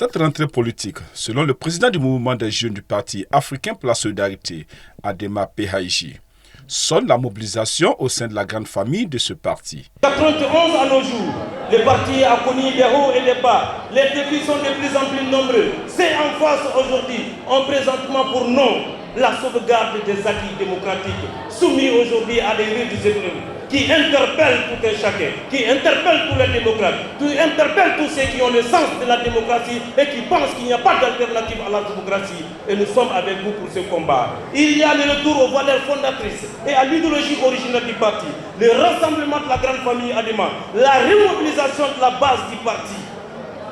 Cette rentrée politique, selon le président du mouvement des jeunes du Parti africain pour la solidarité, Adema PAIJ, sonne la mobilisation au sein de la grande famille de ce parti. 91 à nos jours, le parti a connu des hauts et des bas. Les défis sont de plus en plus nombreux. C'est en face aujourd'hui, on présentement pour nous la sauvegarde des acquis démocratiques, soumis aujourd'hui à des rites épreuves qui interpellent tout un chacun, qui interpellent tous les démocrates, qui interpellent tous ceux qui ont le sens de la démocratie et qui pensent qu'il n'y a pas d'alternative à la démocratie. Et nous sommes avec vous pour ce combat. Il y a le retour aux valeurs fondatrices et à l'idéologie originale du parti, le rassemblement de la grande famille Adema, la remobilisation de la base du parti,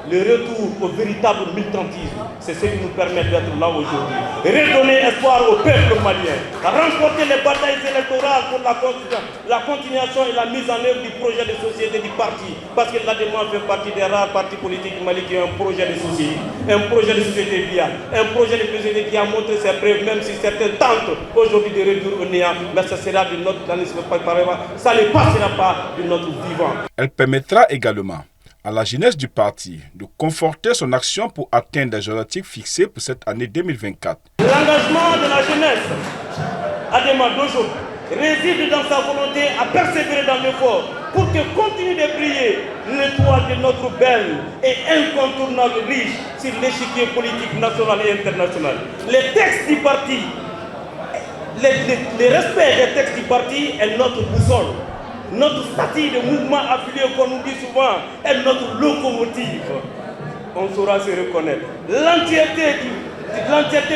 le retour au véritable militantisme. C'est ce qui nous permet d'être là aujourd'hui. Redonner espoir au peuple malien, remporter les batailles électorales pour la continuation et la mise en œuvre du projet de société du parti. Parce que l'ADEMA fait partie des rares partis politiques du Mali qui ont un projet de société, viable, un projet de société qui a montré ses preuves, même si certains tentent aujourd'hui de réduire au néant, mais ça sera de notre ça ne passera pas de notre vivant. Elle permettra également à la jeunesse du parti de conforter son action pour atteindre les objectifs fixés pour cette année 2024. L'engagement de la jeunesse Adema d'aujourd'hui réside dans sa volonté à persévérer dans l'effort pour que continue de briller l'étoile de notre belle et incontournable riche sur l'échiquier politique national et international. Les textes du parti, le respect des textes du parti est notre boussole. Notre statut de mouvement affilié, comme nous dit souvent, est notre locomotive. On saura se reconnaître. L'entièreté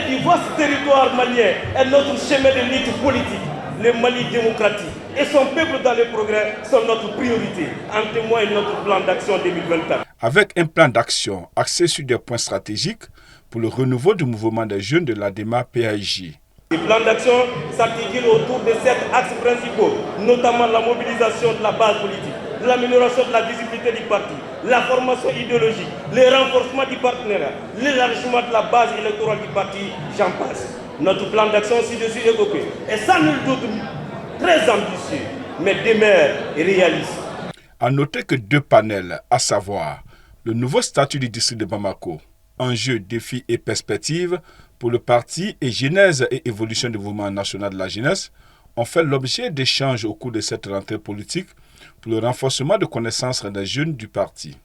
du vaste territoire malien est notre chemin de lutte politique. Le Mali démocratique et son peuple dans le progrès sont notre priorité. En témoigne notre plan d'action 2024. Avec un plan d'action axé sur des points stratégiques pour le renouveau du mouvement des jeunes de l'ADEMA PAIJ. Le plan d'action s'articule autour de 7 axes principaux, notamment la mobilisation de la base politique, l'amélioration de la visibilité du parti, la formation idéologique, le renforcement du partenariat, l'élargissement de la base électorale du parti, j'en passe. Notre plan d'action ci-dessus évoqué est sans nul doute très ambitieux, mais demeure et réaliste. À noter que 2 panels, à savoir le nouveau statut du district de Bamako, enjeux, défis et perspectives pour le parti et genèse et évolution du mouvement national de la jeunesse, ont fait l'objet d'échanges au cours de cette rentrée politique pour le renforcement de connaissances des jeunes du parti.